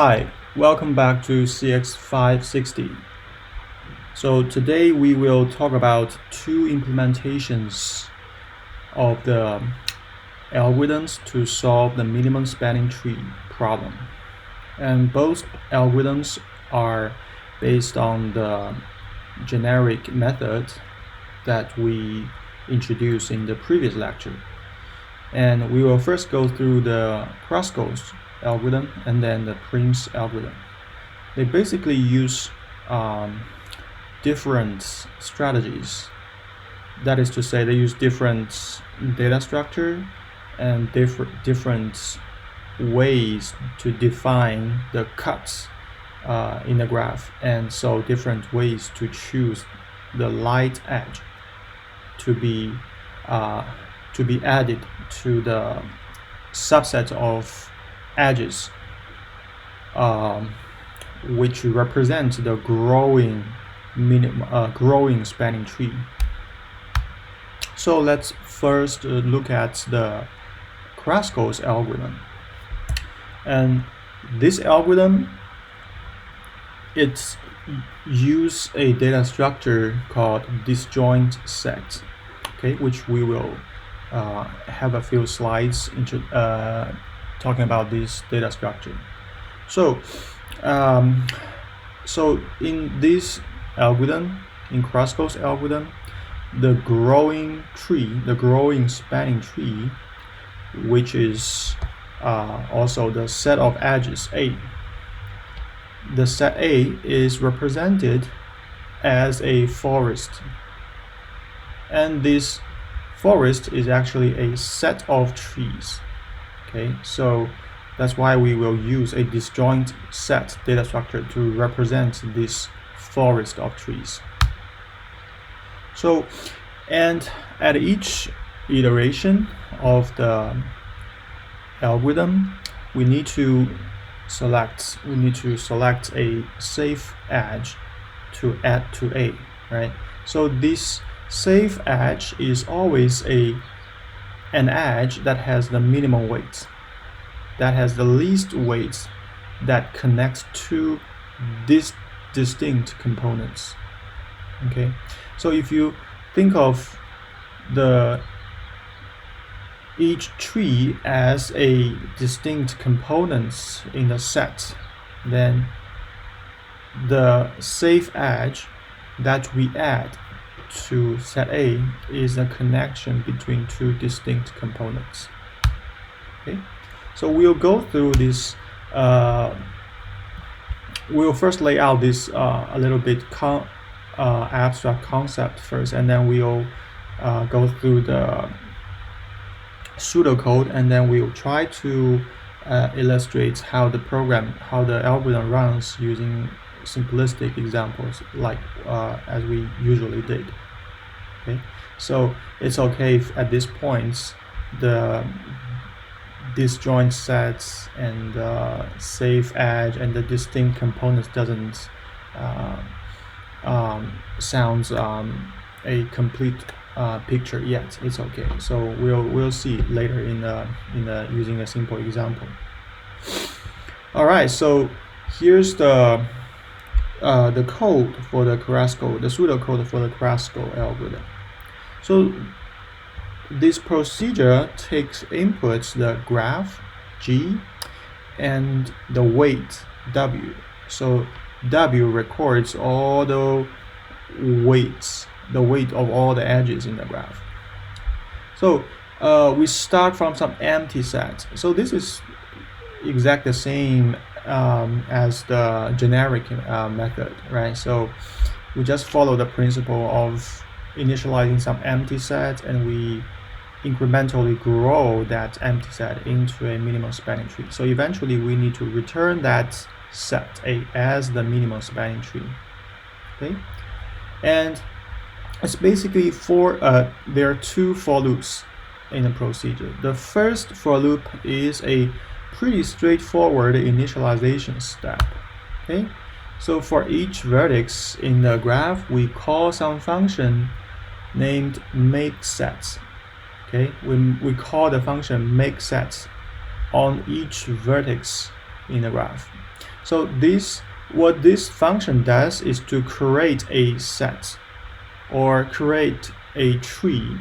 Hi, welcome back to CX560. So today we will talk about two implementations of the algorithms to solve the minimum spanning tree problem. And both algorithms are based on the generic method that we introduced in the previous lecture. And we will first go through the Kruskal's algorithm and then the Prim's algorithm. They basically use different strategies. That is to say, they use different data structure and different ways to define the cuts in the graph, and so different ways to choose the light edge to be added to the subset of edges which represent the growing spanning tree. So let's first look at the Kruskal's algorithm. And this algorithm, it uses a data structure called disjoint-set, okay, which we will have a few slides talking about this data structure. So in this algorithm, in Kruskal's algorithm, the growing spanning tree, which is also the set of edges A. The set A is represented as a forest, and this forest is actually a set of trees. Okay, so that's why we will use a disjoint set data structure to represent this forest of trees. So, and at each iteration of the algorithm, we need to select a safe edge to add to A, right? So this safe edge is always an edge that has the minimum weight, that has the least weight, that connects two distinct components. Okay, so if you think of each tree as a distinct components in the set, then the safe edge that we add to set A is a connection between two distinct components. Okay, so we'll go through this. We'll first lay out this a little bit abstract concept first, and then we'll go through the pseudocode, and then we'll try to illustrate how the algorithm runs using simplistic examples, like as we usually did. Okay, so it's okay if at this point the disjoint sets and safe edge and the distinct components doesn't sounds a complete picture yet. It's okay. So we'll see later in using a simple example. All right. So here's the code for the Kruskal, the pseudocode for the Kruskal algorithm. So this procedure takes inputs the graph G and the weight W. So W records all the weights, the weight of all the edges in the graph. So we start from some empty set. So this is exactly the same as the generic method, right? So we just follow the principle of initializing some empty set, and we incrementally grow that empty set into a minimum spanning tree. So eventually we need to return that set A as the minimum spanning tree. Okay, and it's basically there are two for loops in the procedure. The first for loop is a pretty straightforward initialization step. Okay, so for each vertex in the graph, we call some function named makeSets. Okay, we call the function makeSets on each vertex in the graph. So what this function does is to create a set or create a tree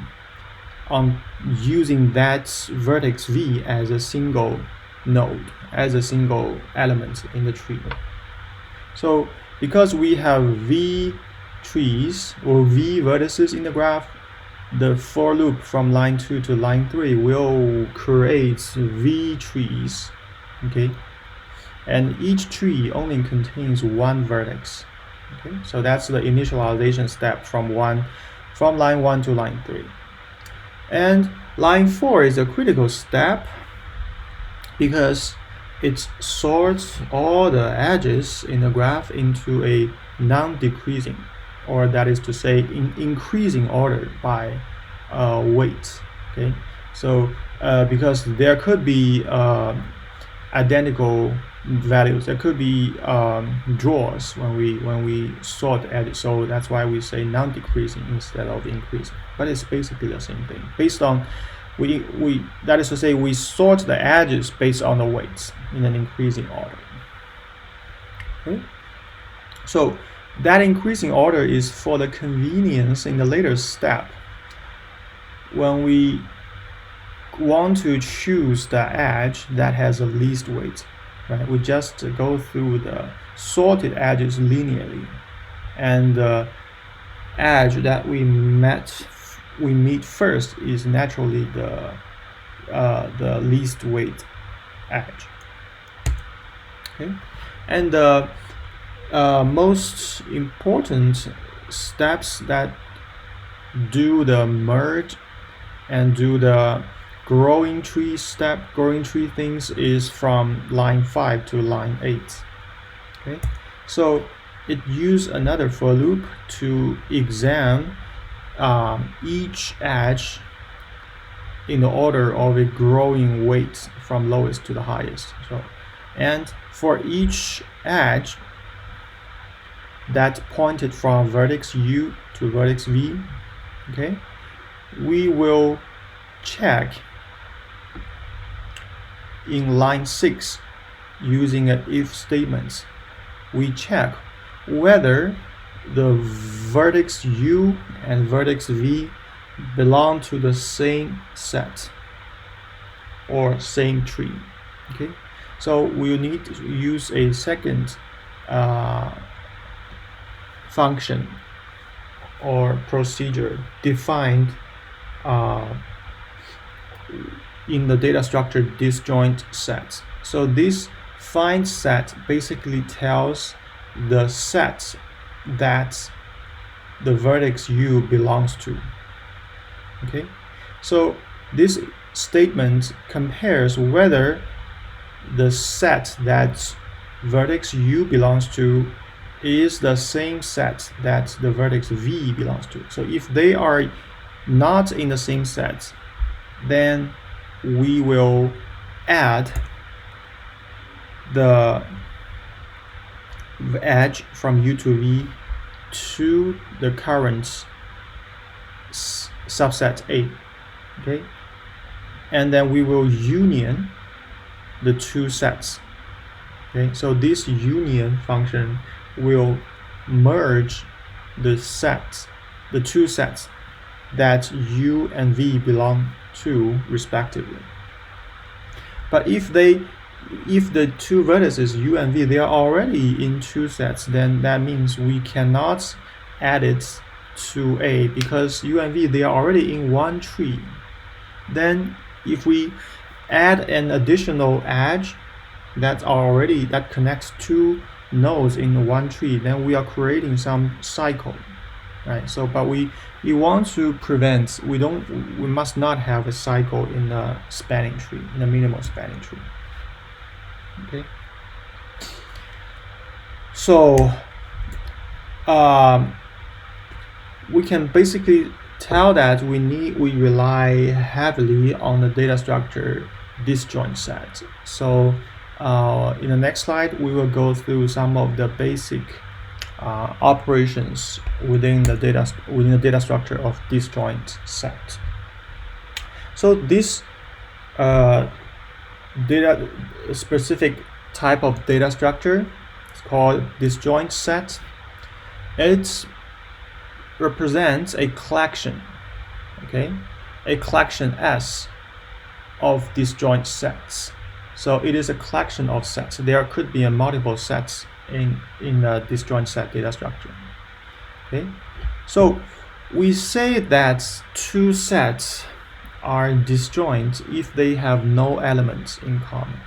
on using that vertex v as a single node, as a single element in the tree. So because we have v trees or v vertices in the graph, the for loop from line 2 to line 3 will create v trees, okay? And each tree only contains one vertex, okay? So that's the initialization step from line 1 to line 3. And line 4 is a critical step because it sorts all the edges in the graph into a non-decreasing, or that is to say in increasing order by weight, okay? So because there could be identical values, there could be draws when we sort edges, so that's why we say non-decreasing instead of increasing, but it's basically the same thing. Based on that is to say we sort the edges based on the weights in an increasing order, okay? So that increasing order is for the convenience in the later step. When we want to choose the edge that has the least weight, right? We just go through the sorted edges linearly, and the edge that we meet first is naturally the least weight edge, okay? And the most important steps that do the merge and do the growing tree things is from line 5 to line 8, okay? So it uses another for loop to examine each edge in the order of a growing weight from lowest to the highest. So, and for each edge that pointed from vertex u to vertex v, okay, we will check in line 6 using an if statement. We check whether the vertex u and vertex v belong to the same set or same tree, okay? So we need to use a second function or procedure defined in the data structure disjoint set. So this find set basically tells the set that the vertex u belongs to, okay? So this statement compares whether the set that vertex u belongs to is the same set that the vertex v belongs to. So if they are not in the same set, then we will add the edge from u to v to the current subset A, okay? And then we will union the two sets, okay? So this union function will merge the two sets that u and v belong to respectively. But if the two vertices u and v, they are already in two sets, then that means we cannot add it to A because u and v, they are already in one tree. Then if we add an additional edge that connects two nodes in one tree, then we are creating some cycle, right? So but we want to prevent, we must not have a cycle in the spanning tree, in the minimal spanning tree, okay? So we can basically tell that we rely heavily on the data structure disjoint set. So in the next slide, we will go through some of the basic operations within the data structure of disjoint set. So this data specific type of data structure. It's called disjoint set. It represents a collection, okay, a collection S of disjoint sets. So it is a collection of sets. There could be a multiple sets in the disjoint set data structure. Okay, so we say that two sets are disjoint if they have no elements in common.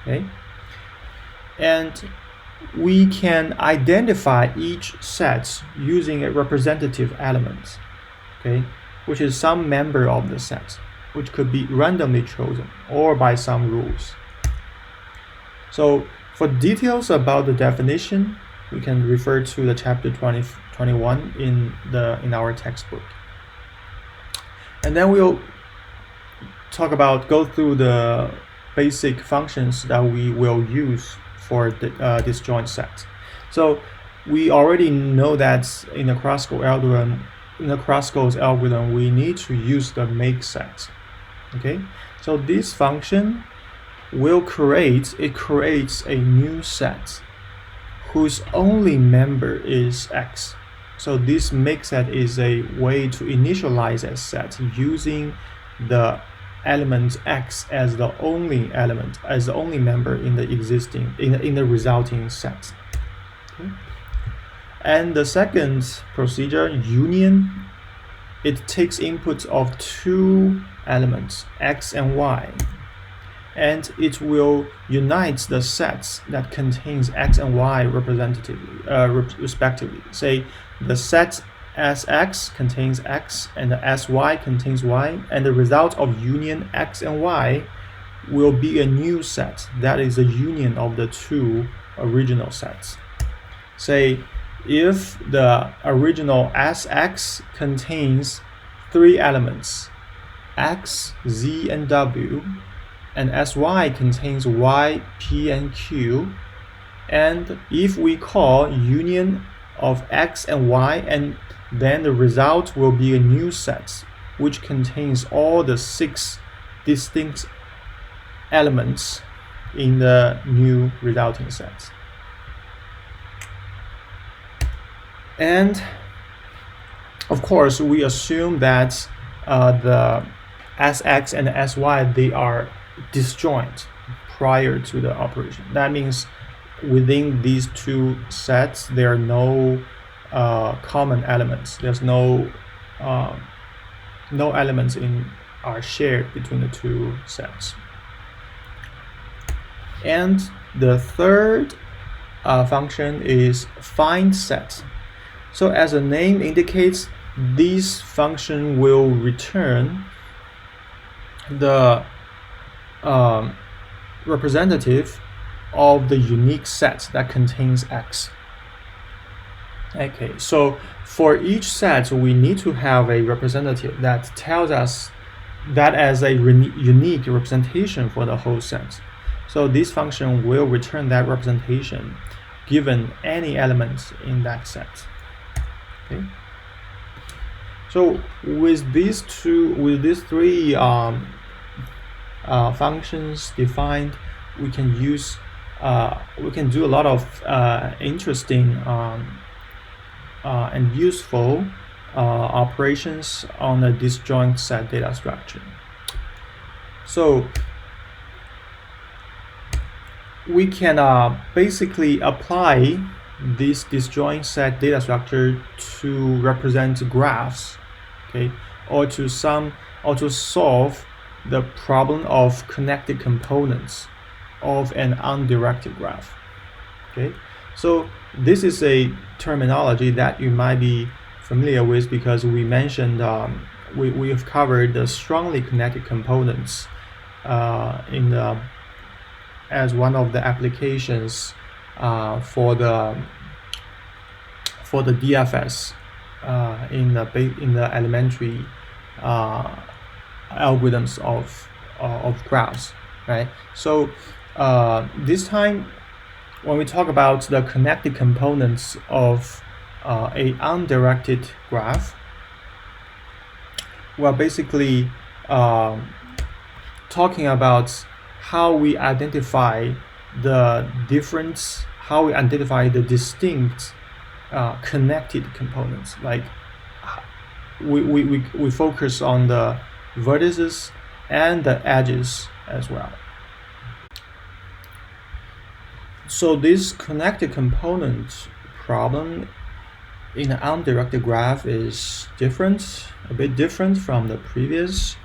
Okay, and we can identify each set using a representative element, okay, which is some member of the set, which could be randomly chosen or by some rules. So for details about the definition, we can refer to the chapter 21 in our textbook. And then we'll go through the basic functions that we will use for the disjoint set. So we already know that in the Kruskal's algorithm, we need to use the make set. Okay, so this function will creates a new set whose only member is x. So this make set is a way to initialize a set using the element x as the only element, as the only member in the resulting set. Okay. And the second procedure, union, it takes inputs of two elements, x and y, and it will unite the sets that contains x and y respectively. Say the set Sx contains x and the Sy contains y, and the result of union x and y will be a new set that is a union of the two original sets. Say if the original Sx contains three elements, x, z, and w, and Sy contains y, p, and q, and if we call union of x and y, and then the result will be a new set which contains all the 6 distinct elements in the new resulting set. And of course, we assume that the Sx and the Sy, they are disjoint prior to the operation. That means within these two sets, there are no common elements. There's no elements are shared between the two sets. And the third function is find set. So as the name indicates, this function will return the representative of the unique set that contains x. Okay, so for each set, we need to have a representative that tells us that as a unique representation for the whole set. So this function will return that representation given any elements in that set. Okay. So with these three functions defined, we can do a lot of interesting and useful operations on a disjoint set data structure. So we can basically apply this disjoint set data structure to represent graphs, okay, or to solve the problem of connected components of an undirected graph. Okay, so this is a terminology that you might be familiar with because we mentioned we have covered the strongly connected components as one of the applications for the DFS in the elementary algorithms of graphs, right? So this time, when we talk about the connected components of a undirected graph, we're basically talking about how we identify the difference, how we identify the distinct connected components. Like we focus on the vertices and the edges as well. So this connected component problem in an undirected graph is a bit different from the previous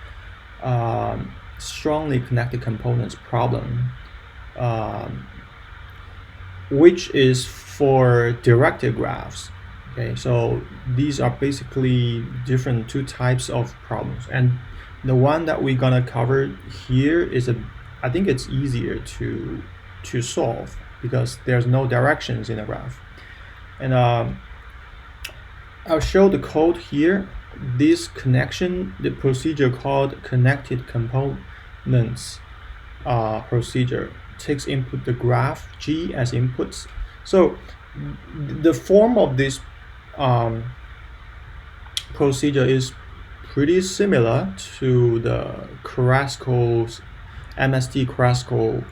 strongly connected components problem, which is for directed graphs. Okay, so these are basically different two types of problems, and the one that we're gonna cover here is I think it's easier to solve because there's no directions in the graph. And I'll show the code here. This connection, the procedure called connected components procedure, takes input the graph G as inputs. So the form of this procedure is pretty similar to the Kruskal's MST-KRUSKAL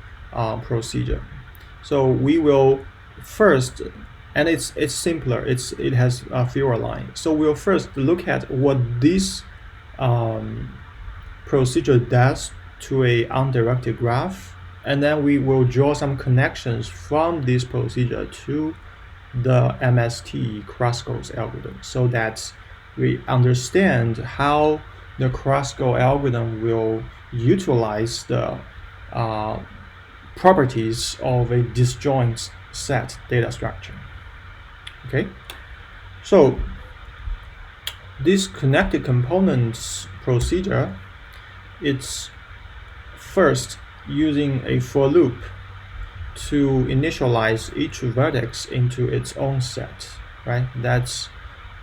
procedure. So we will first, and it's simpler. It has fewer lines. So we'll first look at what this procedure does to a undirected graph, and then we will draw some connections from this procedure to the MST-KRUSKAL's algorithm, so that we understand how the Kruskal algorithm will utilize the properties of a disjoint set data structure. Okay, so this connected components procedure, it's first using a for loop to initialize each vertex into its own set, right? That's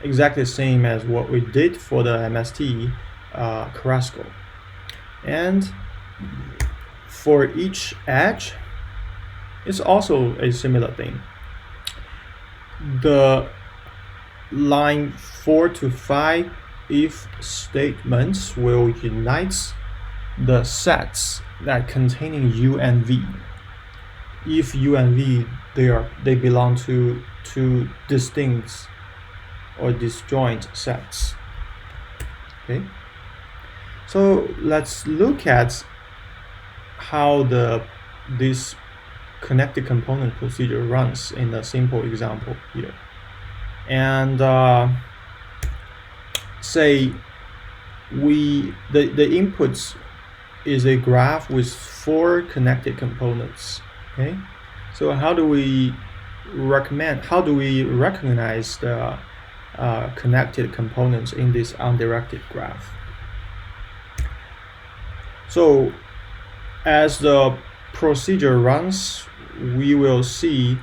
exactly the same as what we did for the MST-KRUSKAL. And for each edge, it's also a similar thing. The line 4 to 5 if statements will unite the sets that containing U and V. If U and V, they belong to two distinct or disjoint sets. Okay, so let's look at how this connected component procedure runs in a simple example here. And say the inputs is a graph with 4 connected components. Okay, so how do we recognize the connected components in this undirected graph? So as the procedure runs, we'll show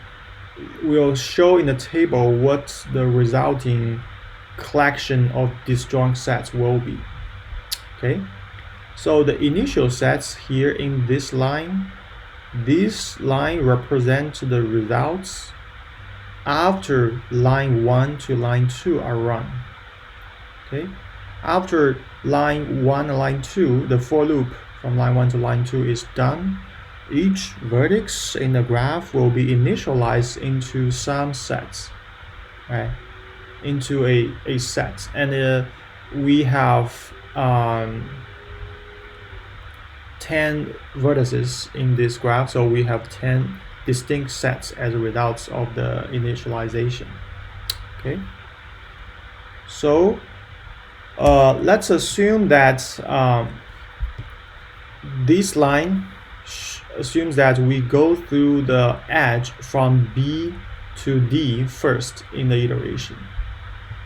in the table what the resulting collection of disjoint sets will be. Okay, so the initial sets here in this line represents the results after line 1 to line 2 are run. Okay, after line 1 and line 2, the for loop from line 1 to line 2 is done. Each vertex in the graph will be initialized into some sets, right? Into a set, and we have 10 vertices in this graph, so we have 10 distinct sets as a result of the initialization. Okay, so let's assume that this line assumes that we go through the edge from B to D first in the iteration.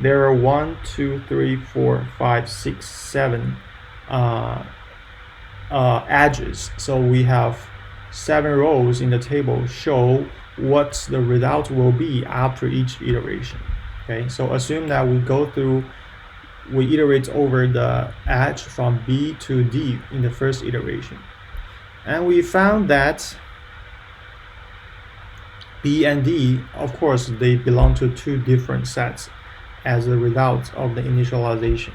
There are 1, 2, 3, 4, 5, 6, 7 edges. So we have 7 rows in the table show what the result will be after each iteration. Okay, so assume that we iterate over the edge from B to D in the first iteration. And we found that B and D, of course, they belong to 2 different sets as a result of the initialization,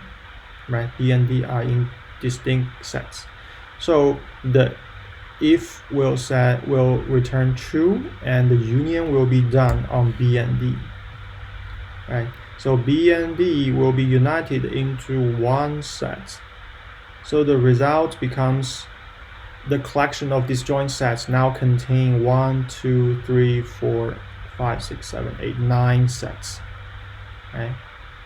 right? B and D are in distinct sets. So the if will return true, and the union will be done on B and D. Right? So B and D will be united into one set. So the result becomes the collection of disjoint sets now contain 1, 2, 3, 4, 5, 6, 7, 8, 9 sets. Right?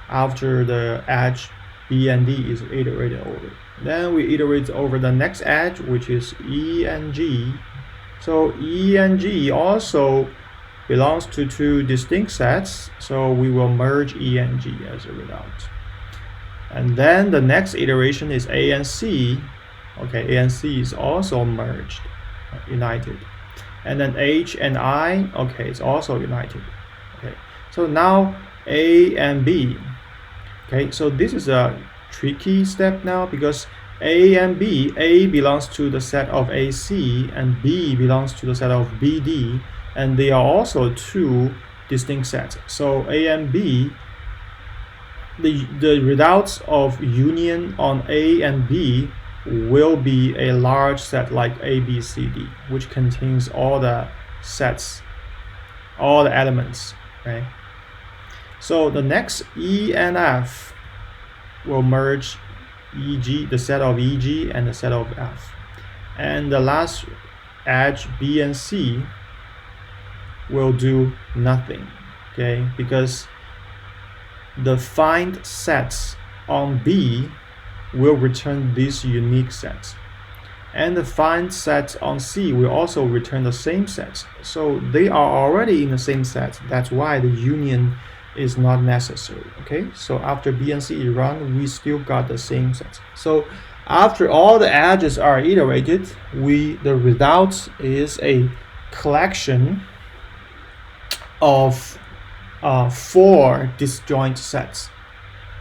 After the edge B and D is iterated over. Then we iterate over the next edge, which is E and G. So E and G also belongs to two distinct sets, so we will merge E and G as a result. And then the next iteration is A and C. Okay, A and C is also merged, united. And then H and I, okay, it's also united. Okay, so now A and B. Okay, so this is a tricky step now, because A and B, A belongs to the set of AC and B belongs to the set of BD, and they are also two distinct sets. So A and B, the results of union on A and B will be a large set like A, B, C, D, which contains all the sets, all the elements, right? So the next E and F will merge EG, the set of EG and the set of F. And the last edge B and C will do nothing, okay? Because the find sets on B will return these unique sets. And the find sets on C will also return the same sets. So they are already in the same set. That's why the union is not necessary. Okay, so after B and C run, we still got the same sets. So after all the edges are iterated, the result is a collection of 4 disjoint sets.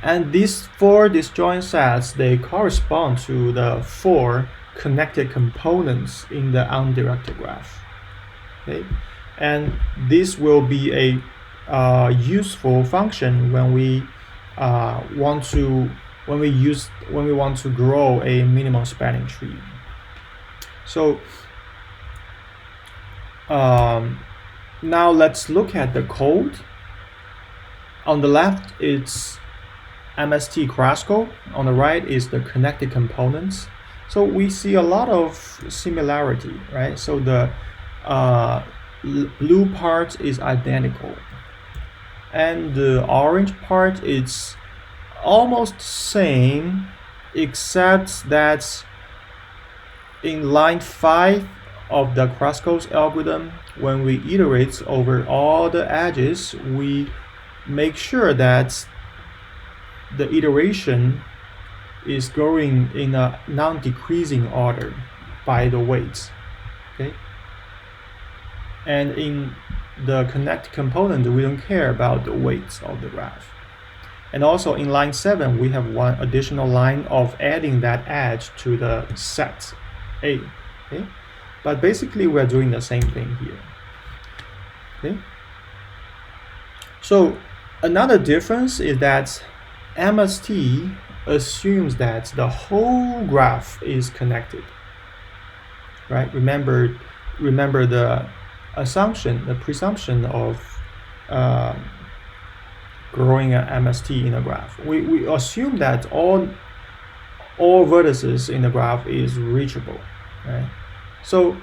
And these 4 disjoint sets, they correspond to the 4 connected components in the undirected graph. Okay, and this will be a useful function when we want to grow a minimal spanning tree. So now let's look at the code. On the left it's MST-KRUSKAL, on the right is the connected components. So we see a lot of similarity, right? So the blue part is identical, and the orange part is almost same, except that in line 5 of the Kruskal's algorithm, when we iterate over all the edges, we make sure that the iteration is going in a non-decreasing order by the weights. Okay, and in the connect component, we don't care about the weights of the graph. And also in line 7, we have one additional line of adding that edge to the set A. Okay, but basically we're doing the same thing here. Okay, so another difference is that MST assumes that the whole graph is connected. Right? Remember the assumption, the presumption of growing an MST in a graph. We assume that all vertices in the graph is reachable. Right? So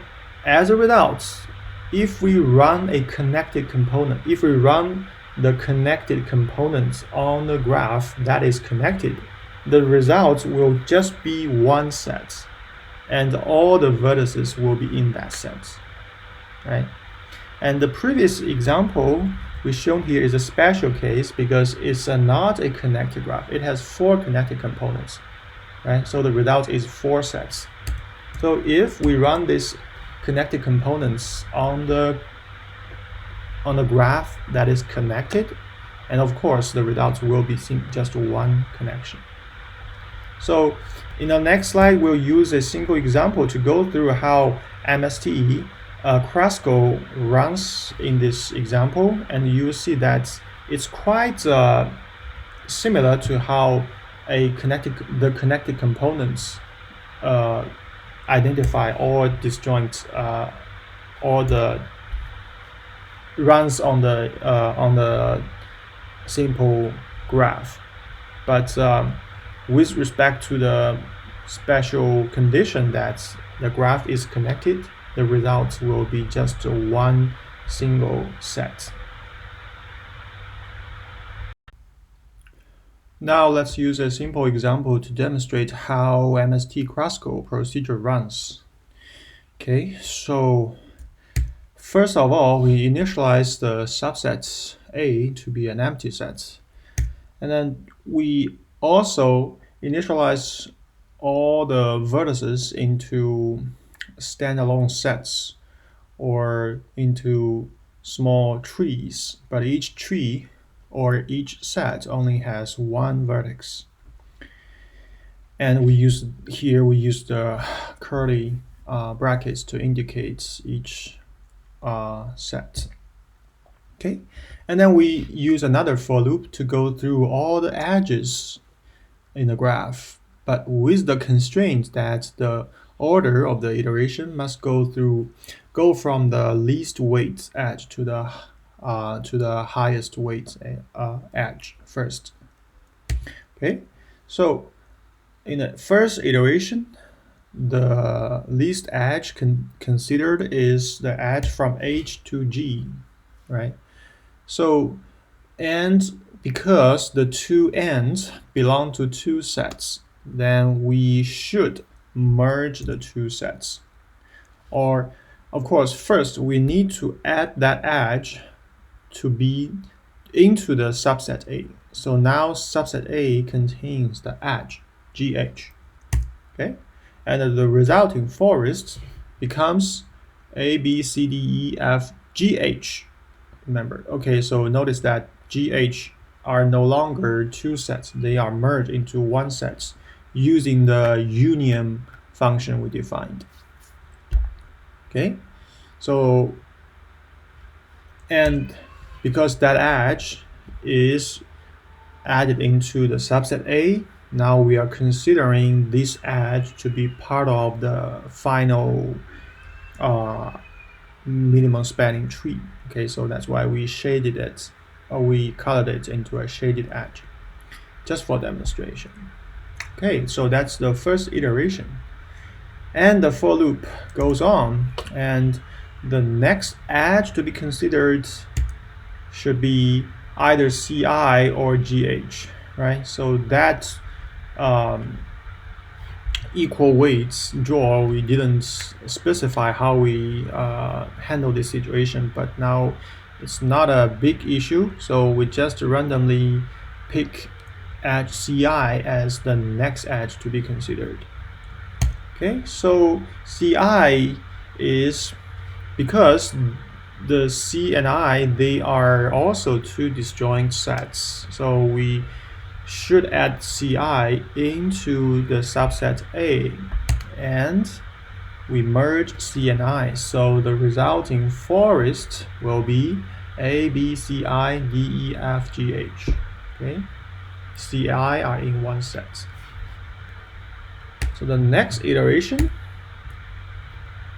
as a result, if we run a connected component, if we run the connected components on the graph that is connected, the result will just be one set, and all the vertices will be in that set, right? And the previous example we shown here is a special case because it's not a connected graph. It has 4 connected components, right? So the result is 4 sets. So if we run these connected components on the graph that is connected, and of course the results will be just one connection. So in the next slide, we'll use a single example to go through how MST-KRUSKAL runs in this example, and you see that it's quite similar to how the connected components identify all disjoint, all the runs on the simple graph. But with respect to the special condition that the graph is connected, the result will be just one single set. Now let's use a simple example to demonstrate how MST-KRUSKAL procedure runs. Okay, so first of all, we initialize the subset A to be an empty set. And then we also initialize all the vertices into standalone sets or into small trees, but each tree or each set only has one vertex. And we use the curly brackets to indicate each set. Okay, and then we use another for loop to go through all the edges in the graph, but with the constraint that the order of the iteration must go from the least weight edge to the highest weight edge first. Okay, so in the first iteration, the least edge considered is the edge from H to G, right? So, and because the two ends belong to two sets, then we should merge the two sets. Or, of course, first we need to add that edge to be into the subset A. So now subset A contains the edge GH. Okay, and the resulting forest becomes A, B, C, D, E, F, GH. Remember, okay, so notice that GH are no longer two sets, they are merged into one set using the union function we defined. Okay, so, and because that edge is added into the subset A, now we are considering this edge to be part of the final minimum spanning tree. Okay, so that's why we shaded it, or we colored it into a shaded edge, just for demonstration. Okay, so that's the first iteration. And the for loop goes on, and the next edge to be considered should be either CI or GH, right? So that equal weights draw, we didn't specify how we handle this situation, but now it's not a big issue, so we just randomly pick edge CI as the next edge to be considered. Okay, so CI is because the C and I, they are also two disjoint sets, so we should add CI into the subset A, and we merge C and I, so the resulting forest will be A, B, C, I, D, E, F, G, H. Okay, CI are in one set. So the next iteration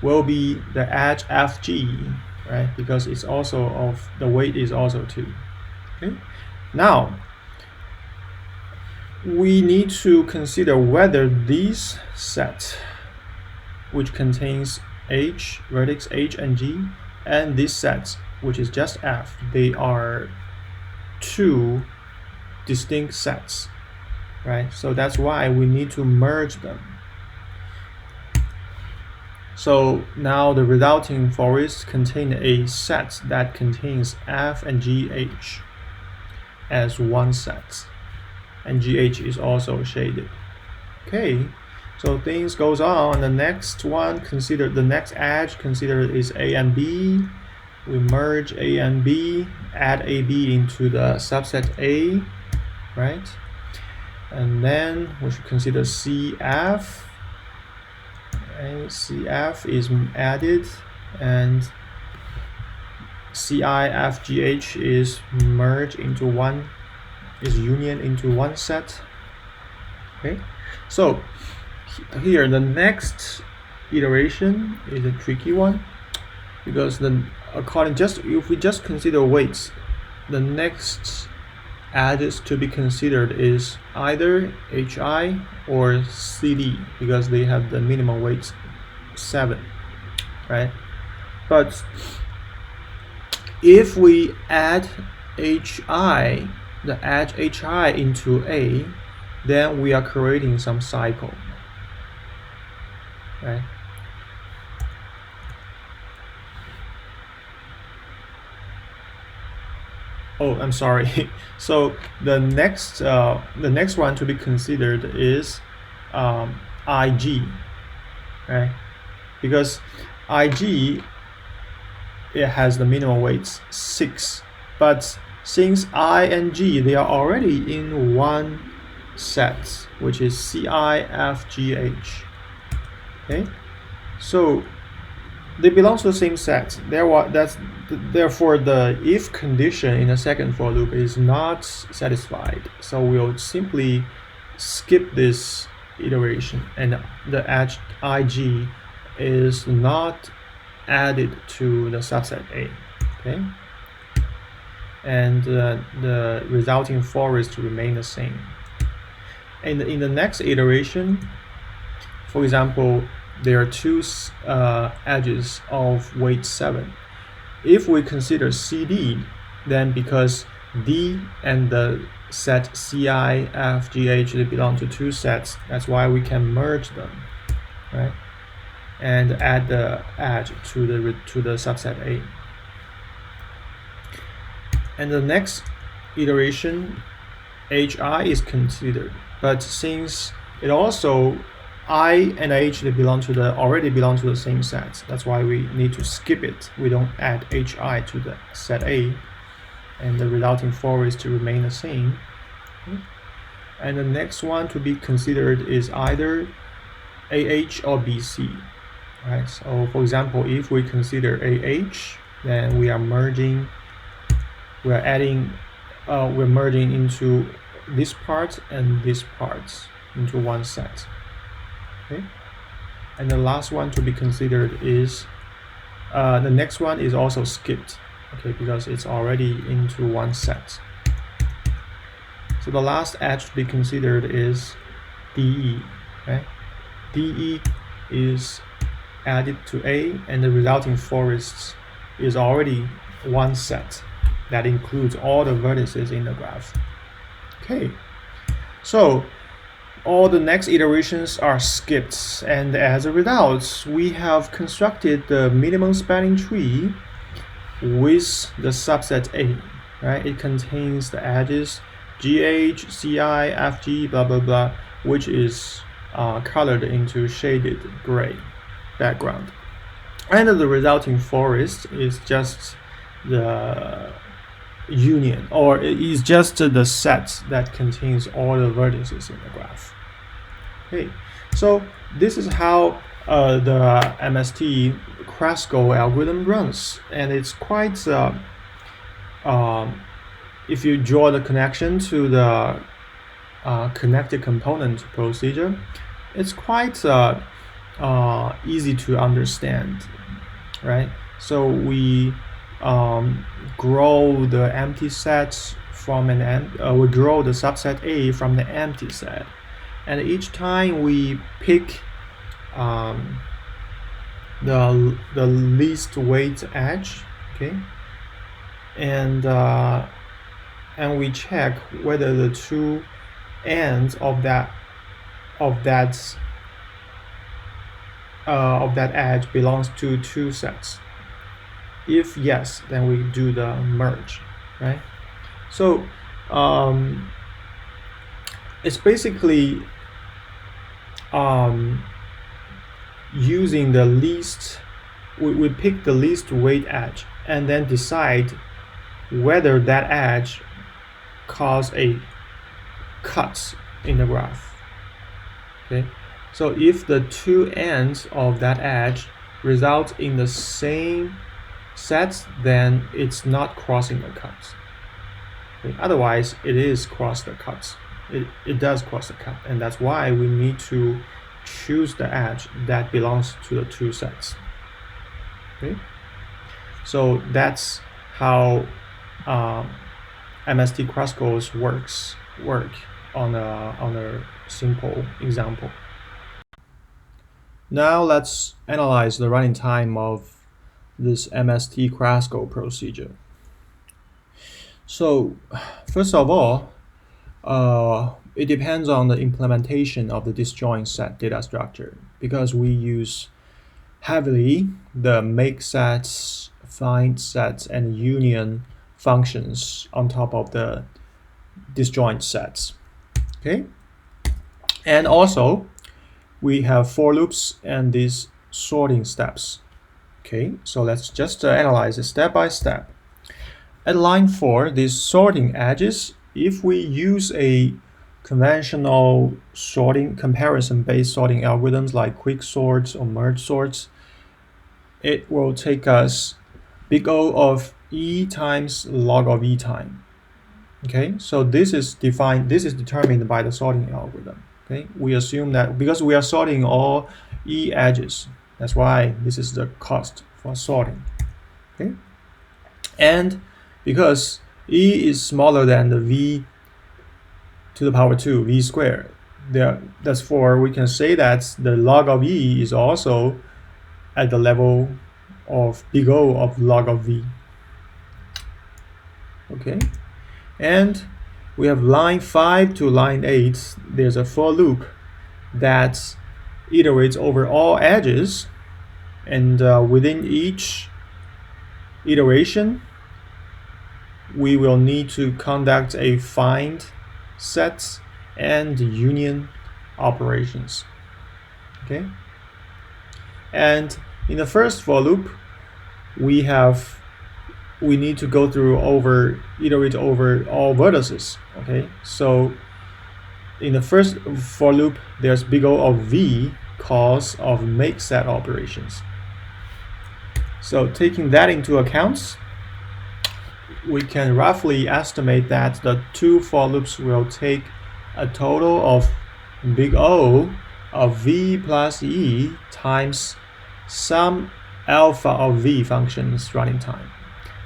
will be the edge FG, right? Because it's also of the weight is also 2. Okay, now we need to consider whether this set, which contains H, vertex H and G, and this set, which is just F, they are two distinct sets, right? So that's why we need to merge them. So now the resulting forest contains a set that contains F and GH as one set, and GH is also shaded. Okay, so things goes on. The next one, consider the next edge considered is A and B. We merge A and B, add AB into the subset A, right? And then we should consider CF. And CF is added, and CIFGH is merged into one, is union into one set. Okay, so here the next iteration is a tricky one, because then if we just consider weights, the next edges to be considered is either HI or CD, because they have the minimum weight 7, right? But if we add HI, the edge HI into A, then we are creating some cycle, right? Oh, I'm sorry. So the next one to be considered is IG, right? Because IG, it has the minimum weight 6, but since I and G, they are already in one set, which is CIFGH. Okay, so they belong to the same set. Therefore, the if condition in the second for loop is not satisfied. So we'll simply skip this iteration, and the edge IG is not added to the subset A. Okay, and the resulting forest remain the same. And in the next iteration, for example, there are two edges of weight 7. If we consider CD, then because D and the set CIFGH, they belong to two sets, that's why we can merge them, right? And add the edge to the subset A. And the next iteration, HI is considered, but since it also I and H, they already belong to the same set. That's why we need to skip it. We don't add HI to the set A, and the resulting forest to remain the same. And the next one to be considered is either AH or BC. Right. So for example, if we consider AH, then we are merging. We're merging into this part and this part into one set. Okay. And the last one to be considered is the next one is also skipped, okay, because it's already into one set. So the last edge to be considered is DE. Okay. DE is added to A, and the resulting forest is already one set that includes all the vertices in the graph. Okay, so all the next iterations are skipped, and as a result, we have constructed the minimum spanning tree with the subset A, right? It contains the edges GH, CI, FG, blah blah blah, which is colored into shaded gray background, and the resulting forest is just the union, or it is just the set that contains all the vertices in the graph. Okay, so this is how the MST-KRUSKAL algorithm runs, and it's quite if you draw the connection to the connected component procedure, it's quite easy to understand, right? So we grow the empty set from we grow the subset A from the empty set, and each time we pick the least weight edge, okay, and we check whether the two ends of that edge belongs to two sets. If yes, then we do the merge, right? So it's basically using the least, we pick the least weight edge and then decide whether that edge cause a cut in the graph. Okay, so if the two ends of that edge result in the same set, then it's not crossing the cut. Okay, otherwise, it is cross the cut. It does cross the cut, and that's why we need to choose the edge that belongs to the two sets. Okay, so that's how MST-KRUSKALs work on a simple example. Now let's analyze the running time of this MST-KRUSKAL procedure. So first of all, it depends on the implementation of the disjoint set data structure, because we use heavily the make sets, find sets, and union functions on top of the disjoint sets. Okay, and also we have for loops and these sorting steps. Okay, so let's just analyze it step by step. At line 4, these sorting edges, if we use a conventional sorting comparison-based sorting algorithms like quick sorts or merge sorts, it will take us big O of E times log of E time. Okay, so this is determined by the sorting algorithm. Okay, we assume that because we are sorting all E edges, that's why this is the cost for sorting. Okay, and because E is smaller than the V to the power 2, V squared, therefore we can say that the log of E is also at the level of big O of log of V. Okay, and we have line 5 to line 8, there's a for loop that iterates over all edges, and within each iteration we will need to conduct a find, set, and union operations. Okay, and in the first for loop we need to go through iterate over all vertices. Okay, so in the first for loop there's big O of V cause of make set operations. So taking that into account, we can roughly estimate that the two for loops will take a total of big O of V plus E times some alpha of V functions running time.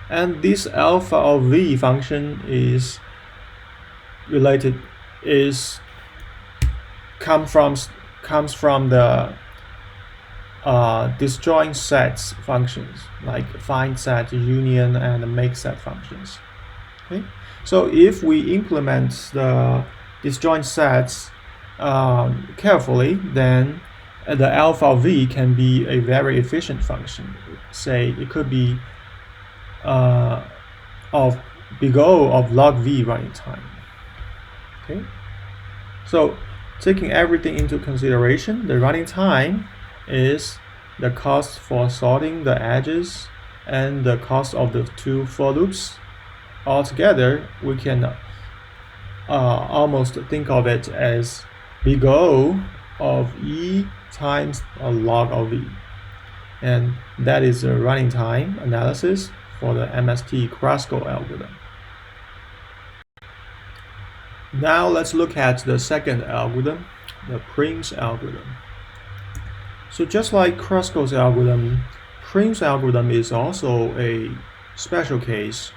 And this alpha of V function is comes from the disjoint sets functions like find set, union, and make set functions. Okay, so if we implement the disjoint sets carefully, then the alpha of V can be a very efficient function. Say it could be of big O of log V running time. Okay, so taking everything into consideration, the running time is the cost for sorting the edges and the cost of the two for loops. Altogether, we can almost think of it as big O of E times a log of V. And that is the running time analysis for the MST-KRUSKAL algorithm. Now let's look at the second algorithm, the Prim's algorithm. So just like Kruskal's algorithm, Prim's algorithm is also a special case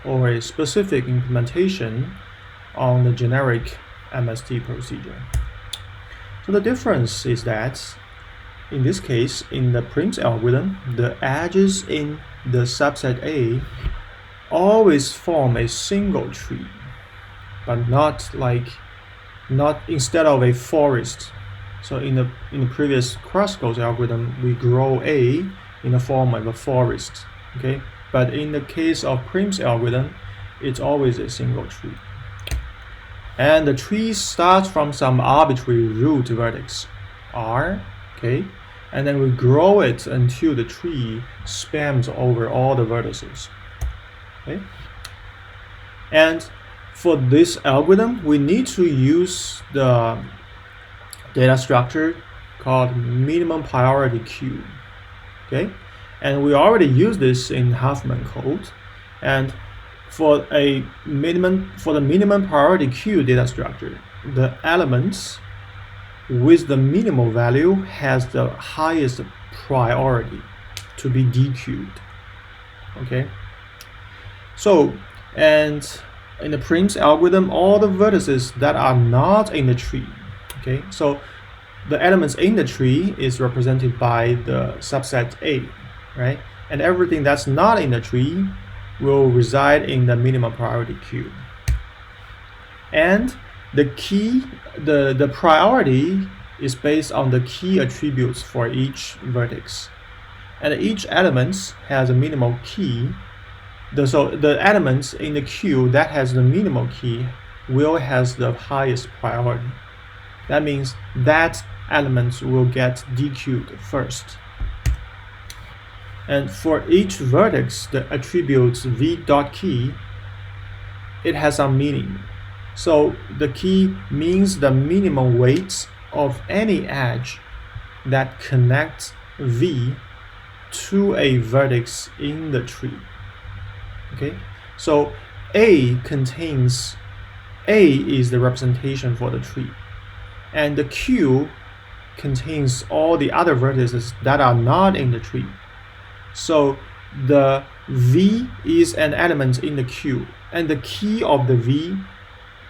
or a specific implementation on the generic MST procedure. So the difference is that in this case, in the Prim's algorithm, the edges in the subset A always form a single tree, but not instead of a forest. So in the previous Kruskal's algorithm, we grow A in the form of a forest. Okay, but in the case of Prim's algorithm, it's always a single tree. And the tree starts from some arbitrary root vertex R. Okay, and then we grow it until the tree spans over all the vertices. Okay, and for this algorithm, we need to use the data structure called minimum priority queue. Okay, and we already use this in Huffman code. And for the minimum priority queue data structure, the elements with the minimal value has the highest priority to be dequeued. Okay, so, and in the Prim's algorithm, all the vertices that are not in the tree, okay, so the elements in the tree is represented by the subset A, right? And everything that's not in the tree will reside in the minimum priority queue. And the key, the priority is based on the key attributes for each vertex. And each element has a minimal key. So the elements in the queue that has the minimal key will has the highest priority. That means that elements will get dequeued first. And for each vertex, the attributes v dot key, it has some meaning. So the key means the minimum weights of any edge that connects v to a vertex in the tree. Okay, so A is the representation for the tree, and the Q contains all the other vertices that are not in the tree. So the V is an element in the Q, and the key of the V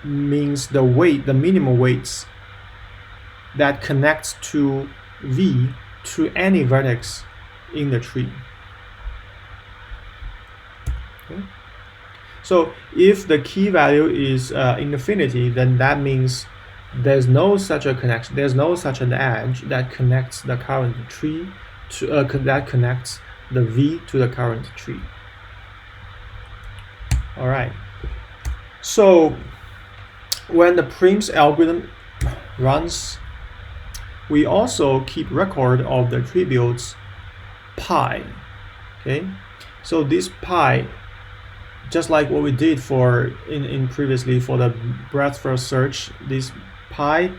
means the weight, the minimum weights that connects to V to any vertex in the tree. Okay. So if the key value is infinity, then that means there's no such a connection. There's no such an edge that connects the current tree to that connects the V to the current tree. All right. So when the Prim's algorithm runs, we also keep record of the attributes pi. Okay. So this pi, just like what we did for in previously for the breadth first search, this pi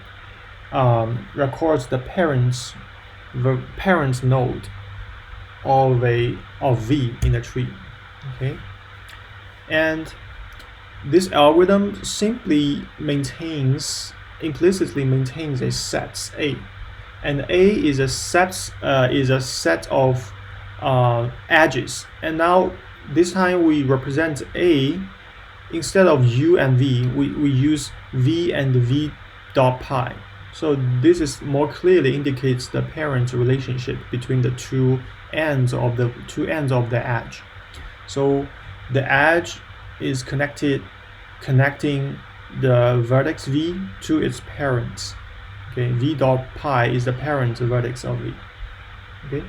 records the parent node of V in the tree. Okay, and this algorithm simply implicitly maintains a set A, and A is a set of edges. And now this time we represent A, instead of U and V, we use V and V dot pi. So this is more clearly indicates the parent relationship between the two ends of the edge. So the edge is connecting the vertex V to its parents. Okay, V dot pi is the parent vertex of V. Okay,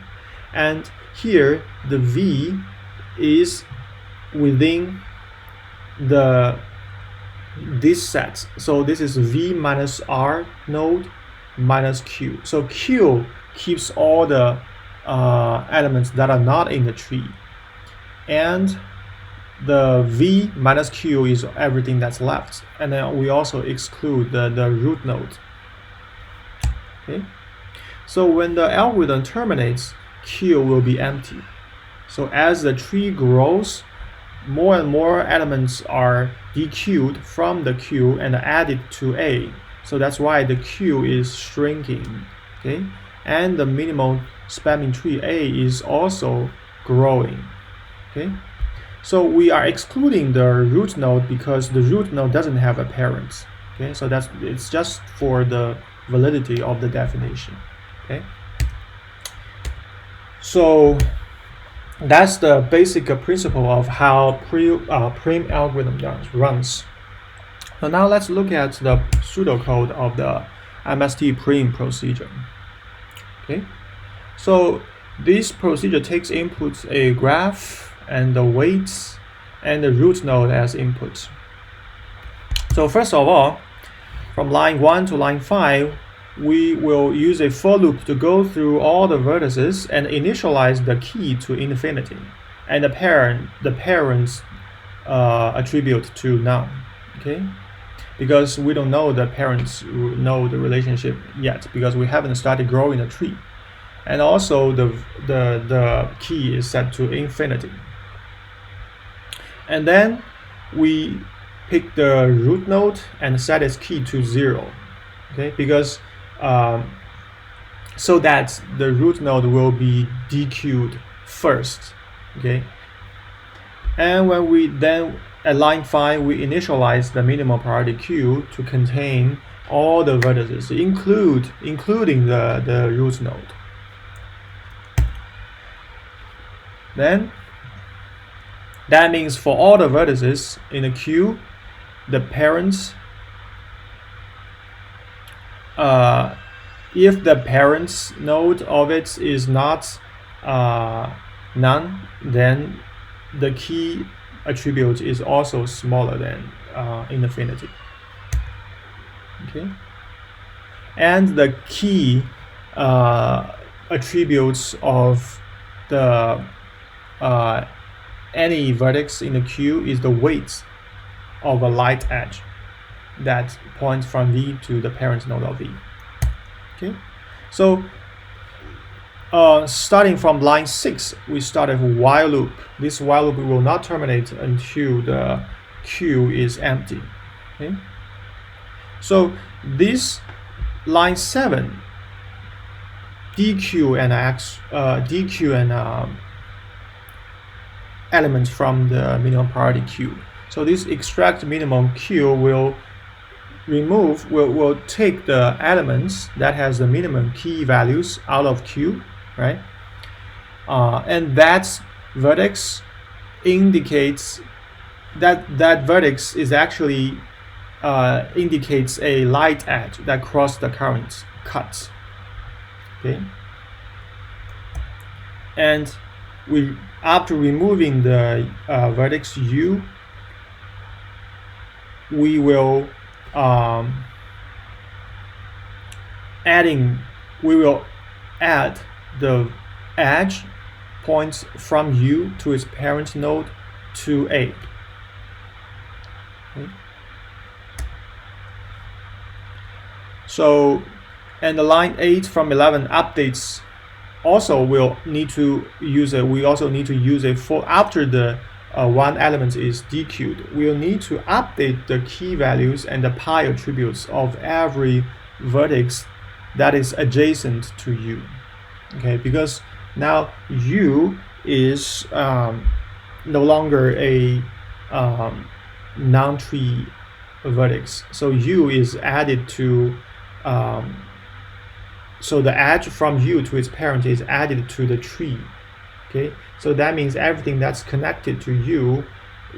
and here the V is within this set. So this is V minus R node minus Q. So Q keeps all the elements that are not in the tree, and the V minus Q is everything that's left. And then we also exclude the root node. Okay, so when the algorithm terminates, Q will be empty. So as the tree grows, more and more elements are dequeued from the Q and added to A. So that's why the Q is shrinking. Okay, and the minimal spamming tree A is also growing. Okay, so we are excluding the root node because the root node doesn't have a parent. Okay, so it's just for the validity of the definition. Okay, so that's the basic principle of how Prim algorithm runs. So now let's look at the pseudocode of the MST-PRIM procedure. Okay, so this procedure takes inputs a graph and the weights and the root node as input. So first of all, from line 1 to line 5, we will use a for loop to go through all the vertices and initialize the key to infinity and the parent's attribute to none. Okay, because we don't know the parents node relationship yet because we haven't started growing the tree, and also the key is set to infinity. And then we pick the root node and set its key to 0. Okay, because so that the root node will be DQ'd first, okay? And when we then, at line 5, we initialize the minimum priority queue to contain all the vertices, including the root node. Then, that means for all the vertices in the queue, the parents, if the parents node of it is not none, then the key attribute is also smaller than infinity. Okay, and the key attributes of the any vertex in the queue is the weight of a light edge that points from V to the parent node of V. Okay, so starting from line 6, we start a while loop. This while loop will not terminate until the queue is empty. Okay, so this line 7, DQ and elements from the minimum priority queue. So this extract minimum queue will take the elements that has the minimum key values out of queue, right? And that vertex indicates that vertex is actually indicates a light edge that cross the current cut. Okay, and we, after removing the vertex U, we will add the edge points from U to its parent node to A. Okay. So, and the line 8 from 11 updates also will need to use it. We also need to use it for after the one element is DQ'd. We'll need to update the key values and the pi attributes of every vertex that is adjacent to U. Okay, because now U is no longer a non-tree vertex. So U is added to, so the edge from U to its parent is added to the tree. Okay, so that means everything that's connected to U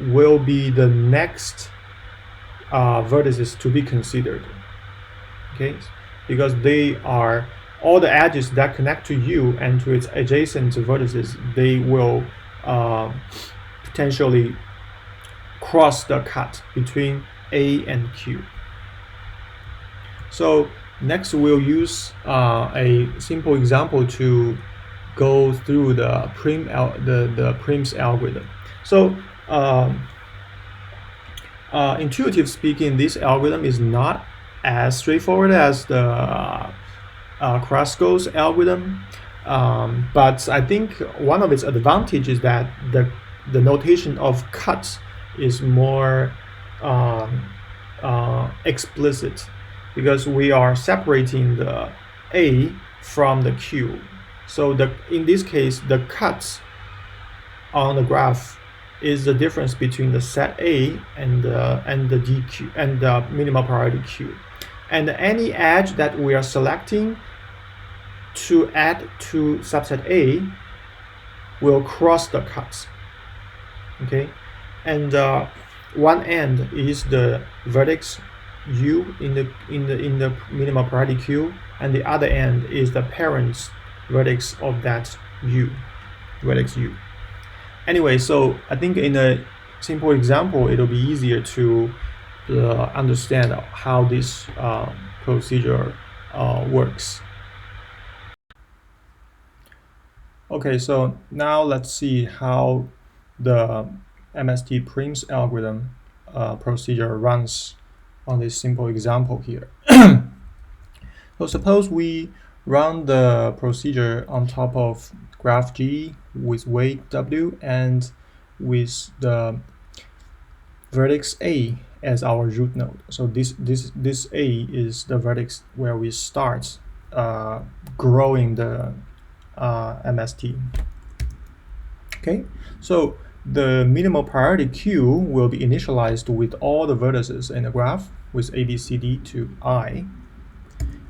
will be the next vertices to be considered. Okay, because they are all the edges that connect to U and to its adjacent vertices, they will potentially cross the cut between A and Q. So next we'll use a simple example to go through the Prim's algorithm. So intuitive speaking, this algorithm is not as straightforward as the Kruskal's algorithm, but I think one of its advantages is that the notation of cuts is more explicit, because we are separating the A from the Q. So in this case, the cuts on the graph is the difference between the set A and the DQ and the minimum priority Q. And any edge that we are selecting to add to subset A will cross the cuts. Okay, and one end is the vertex U in the minimum priority Q, and the other end is the parent's vertex of that U, vertex U. Anyway, so I think in a simple example, it'll be easier to understand how this procedure works. Okay, so now let's see how the MST-PRIM's algorithm procedure runs on this simple example here. So suppose we run the procedure on top of graph G with weight W and with the vertex A as our root node. So this A is the vertex where we start growing the MST. Okay, so the minimal priority Q will be initialized with all the vertices in the graph with A, B, C, D to I.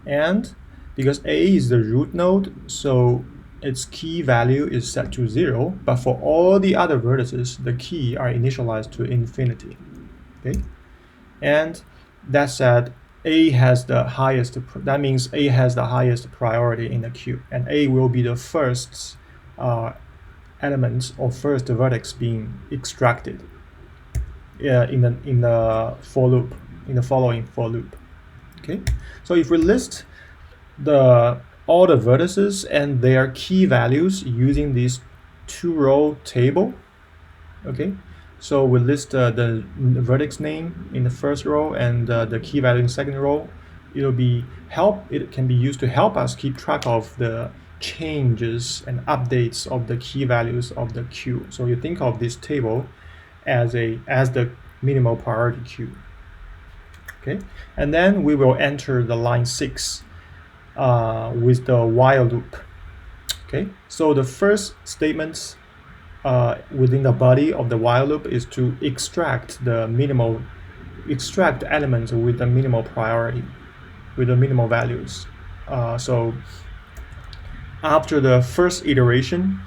And because A is the root node, so its key value is set to 0, but for all the other vertices, the key are initialized to infinity. Okay, and that said, A has the highest. That means A has the highest priority in the queue, and A will be the first element or first vertex being extracted in the for loop, in the following for loop. Okay, so if we list all the vertices and their key values using this 2-row table, okay, so we list the vertex name in the first row and the key value in the second row. It can be used to help us keep track of the changes and updates of the key values of the queue. So you think of this table as the minimal priority queue. Okay, and then we will enter the line 6 with the while loop. Okay, so the first statement within the body of the while loop is to extract elements with the minimal priority, with the minimal values. So after the first iteration,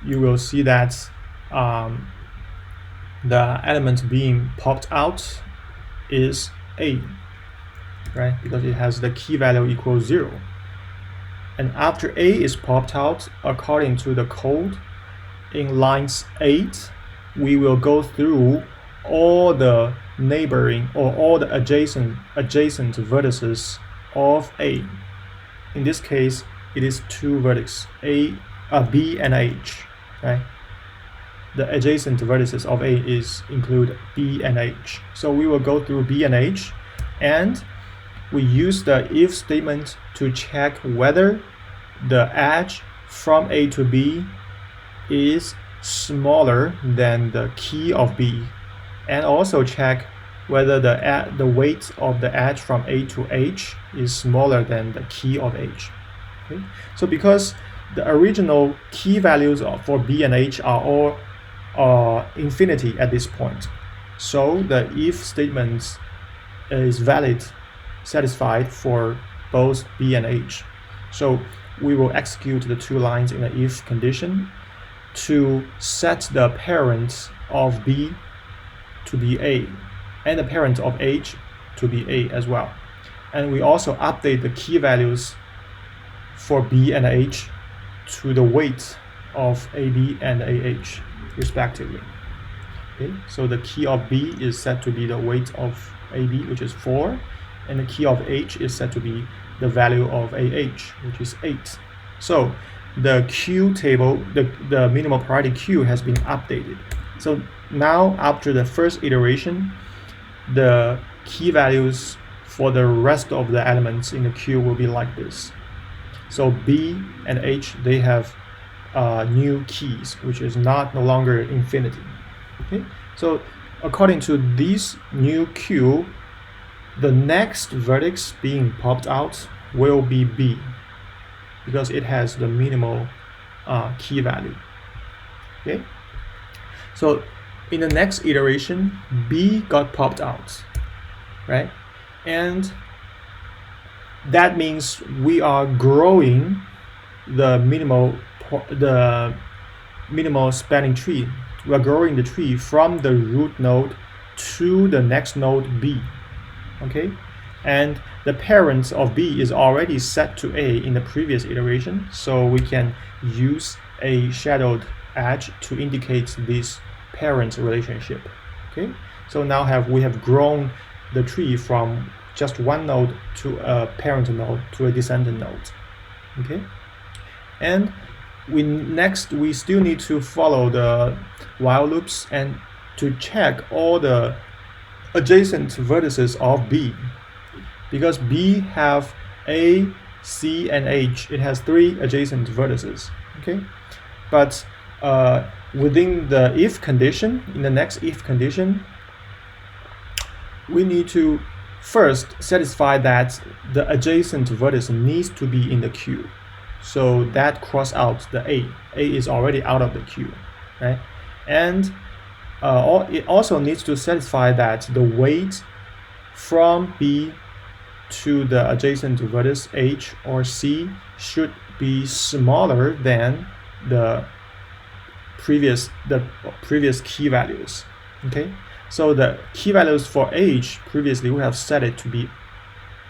you will see that the element being popped out is A, right? Because it has the key value equals 0. And after A is popped out, according to the code, in lines 8, we will go through all the neighboring or all the adjacent vertices of A. In this case, it is 2 vertices, B and H, right? The adjacent vertices of A include B and H. So we will go through B and H, and we use the if statement to check whether the edge from A to B is smaller than the key of B, and also check whether the weight of the edge from A to H is smaller than the key of H. Okay? So because the original key values for B and H are all infinity at this point, so the if statement is satisfied for both B and H. So we will execute the 2 lines in the if condition to set the parent of B to be A and the parent of H to be A as well. And we also update the key values for B and H to the weight of AB and AH respectively. Okay, so the key of B is set to be the weight of AB, which is 4, and the key of H is set to be the value of AH, which is 8. So the queue table, the minimal priority queue has been updated. So now after the first iteration, the key values for the rest of the elements in the queue will be like this. So B and H, they have new keys, which is no longer infinity. Okay, so according to this new queue, the next vertex being popped out will be B, because it has the minimal key value. Okay, so in the next iteration, B got popped out, right? And that means we are growing the minimal spanning tree. We are growing the tree from the root node to the next node B. Okay, and the parent of B is already set to A in the previous iteration, so we can use a shadowed edge to indicate this parent relationship. Okay, so now we have grown the tree from just one node to a parent node to a descendant node. Okay, and we still need to follow the while loops and to check all the adjacent vertices of B, because B have A, C, and H. It has 3 adjacent vertices. Okay, but within the if condition, in the next if condition, we need to first satisfy that the adjacent vertex needs to be in the queue. So that cross out the A. A is already out of the queue, right? And it also needs to satisfy that the weight from B to the adjacent vertex H or C should be smaller than the previous key values. Okay, so the key values for H previously we have set it to be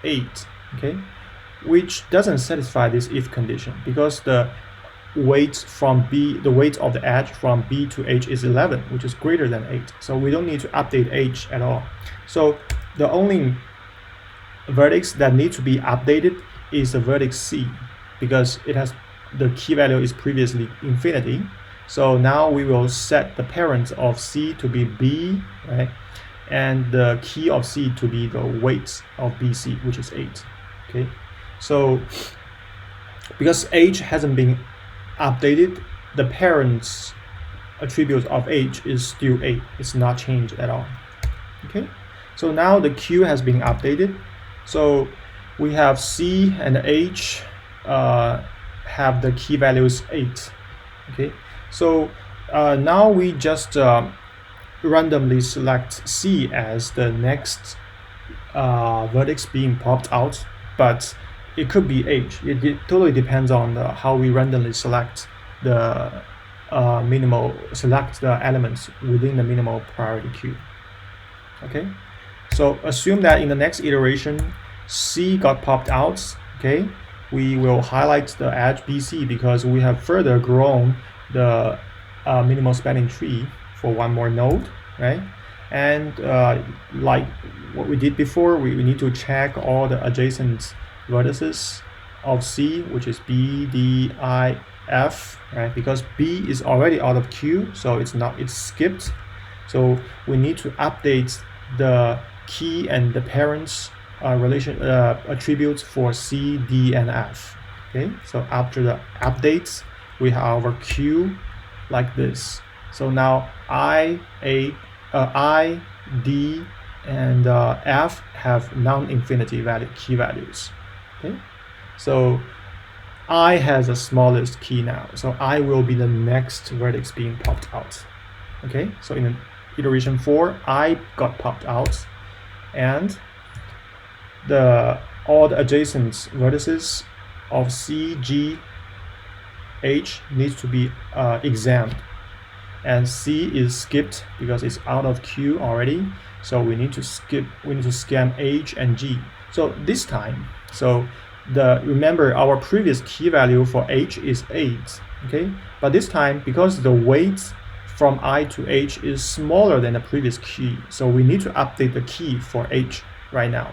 8. Okay, which doesn't satisfy this if condition because the weight from B, the weight of the edge from B to H is 11, which is greater than 8. So we don't need to update H at all. So the only vertex that needs to be updated is the vertex C because it has the key value is previously infinity. So now we will set the parent of C to be B, right? And the key of C to be the weight of BC, which is 8. Okay, so because H hasn't been updated, the parent's attribute of H is still 8. It's not changed at all. Okay, so now the Q has been updated. So we have C and H have the key values 8. Okay, so now we just randomly select C as the next vertex being popped out, but it could be H. It totally depends on how we randomly select the the elements within the minimal priority queue. Okay, so assume that in the next iteration C got popped out. Okay, we will highlight the edge BC because we have further grown the minimal spanning tree for one more node, right? And like what we did before, we need to check all the adjacent vertices of C, which is B, D, I, F, right? Because B is already out of Q, so it's skipped. So we need to update the key and the parents attributes for C, D, and F. Okay, so after the updates, we have our Q like this. So now I, D, and F have non-infinity key values. Okay, so I has the smallest key now, so I will be the next vertex being popped out. Okay, so in iteration 4, I got popped out, and all the adjacent vertices of C, G, H needs to be examined, and C is skipped because it's out of Q already. So we need to scan H and G. So this time, remember our previous key value for H is 8. Okay, but this time because the weight from I to H is smaller than the previous key, so we need to update the key for H right now.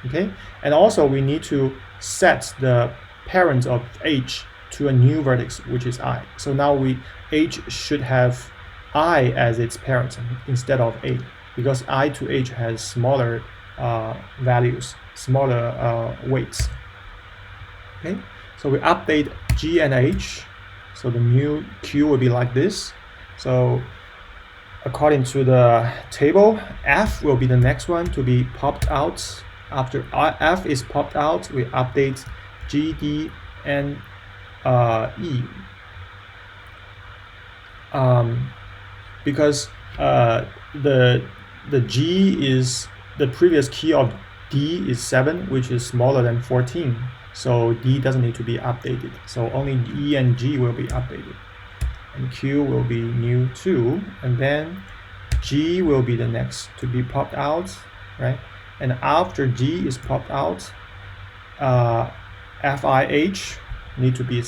Okay, and also we need to set the parent of H to a new vertex, which is I. So now H should have I as its parent instead of A, because I to H has smaller values, smaller weights. Okay, so we update G and H, so the new Q will be like this. So according to the table, F will be the next one to be popped out. After F is popped out, we update G, D, and E. Because the G is the previous key of D is 7, which is smaller than 14. So D doesn't need to be updated. So only E and G will be updated. And Q will be new 2. And then G will be the next to be popped out, right? And after G is popped out, FIH needs to be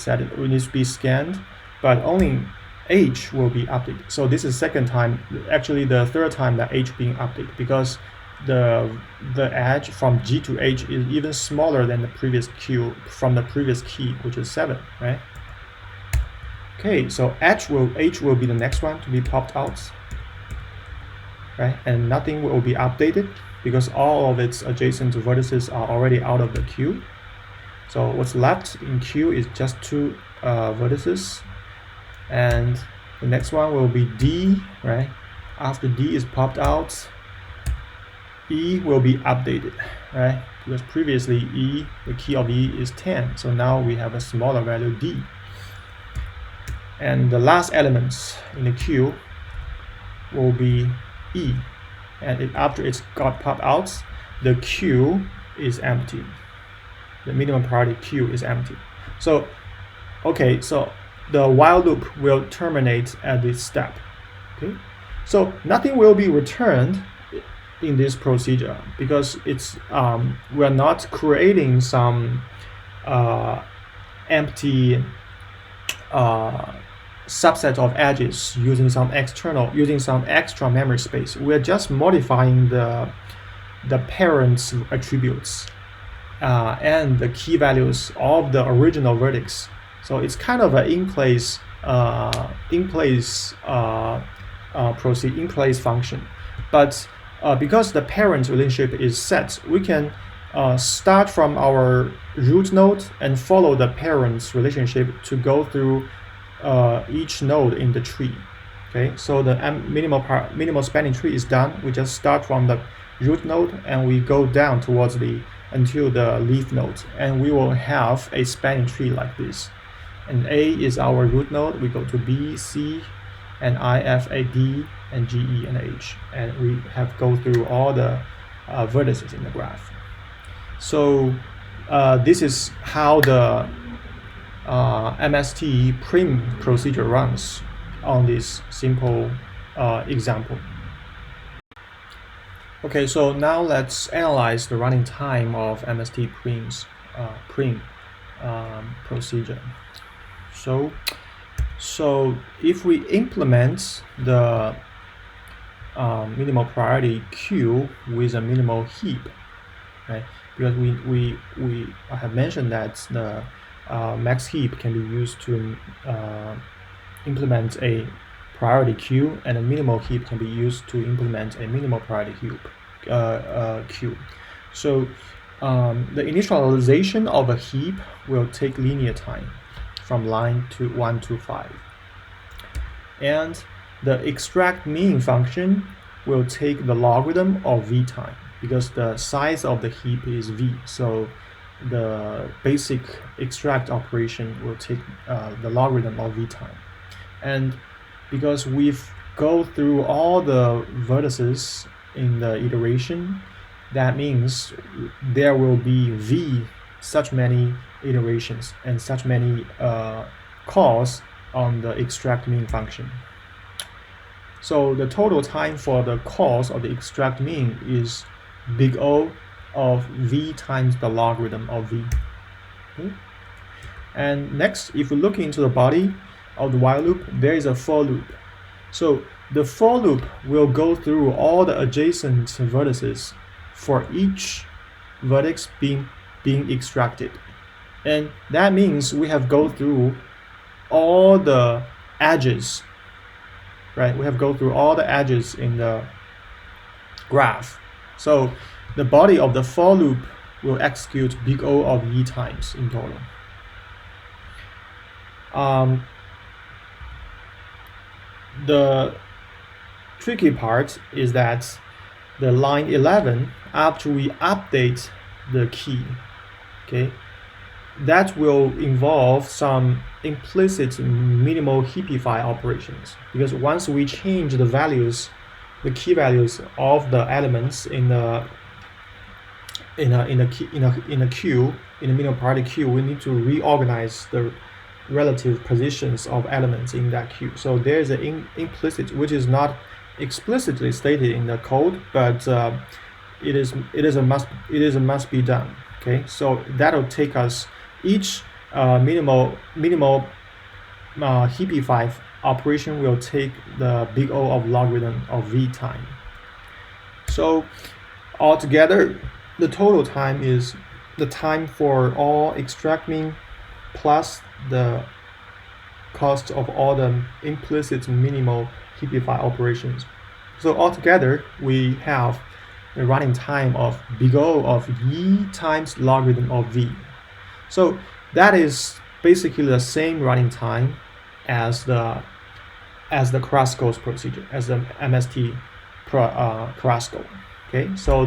scanned, but only H will be updated. So this is second time, actually the third time that H being updated, because the edge from G to H is even smaller than the previous Q from the previous key, which is 7, right? Okay, so H will be the next one to be popped out, right? And nothing will be updated because all of its adjacent vertices are already out of the queue. So what's left in Q is just 2 vertices, and the next one will be D, right? After D is popped out, E will be updated, right? Because previously E, the key of E is 10, so now we have a smaller value D. And the last elements in the queue will be E, and after it's got popped out, the queue is empty. The minimum priority queue is empty. So, okay, so the while loop will terminate at this step. Okay, so nothing will be returned in this procedure because it's we're not creating some empty subset of edges using some extra memory space. We're just modifying the parent's attributes and the key values of the original vertex. So it's kind of an in place function, but because the parent relationship is set, we can start from our root node and follow the parent's relationship to go through each node in the tree. Okay, so the minimal spanning tree is done. We just start from the root node and we go down towards until the leaf node, and we will have a spanning tree like this. And A is our root node. We go to B, C, and I, F, A, D, and G, E, and H, and we have go through all the vertices in the graph. So this is how the MST-PRIM procedure runs on this simple example. Okay, so now let's analyze the running time of MST-PRIM procedure. So if we implement the minimal priority queue with a minimal heap, right? Because we have mentioned that the max heap can be used to implement a priority queue, and a minimal heap can be used to implement a minimal priority queue. So the initialization of a heap will take linear time from line 1 to 5. And the extract mean function will take the logarithm of v time, because the size of the heap is v. So the basic extract operation will take the logarithm of v time. And because we've go through all the vertices in the iteration, that means there will be v such many iterations and such many calls on the extract mean function. So the total time for the calls of the extract mean is big O of v times the logarithm of v. Okay. And next, if we look into the body of the while loop, there is a for loop. So the for loop will go through all the adjacent vertices for each vertex being extracted. And that means we have go through all the edges, right? We have go through all the edges in the graph. So the body of the for loop will execute big O of v times in total. The tricky part is that the line 11, after we update the key, okay, that will involve some implicit minimal heapify operations, because once we change the values, the key values of the elements in the queue, in the minimal priority queue, we need to reorganize the relative positions of elements in that queue. So there's an implicit, which is not explicitly stated in the code, but it is a must be done. Okay, so that'll take us each minimal heapify operation will take the big O of logarithm of v time. So altogether, the total time is the time for all extract mean plus the cost of all the implicit minimal heapify operations. So altogether, we have a running time of big O of e times logarithm of v. So that is basically the same running time as the Kruskal's procedure, as the MST-KRUSKAL. Okay, so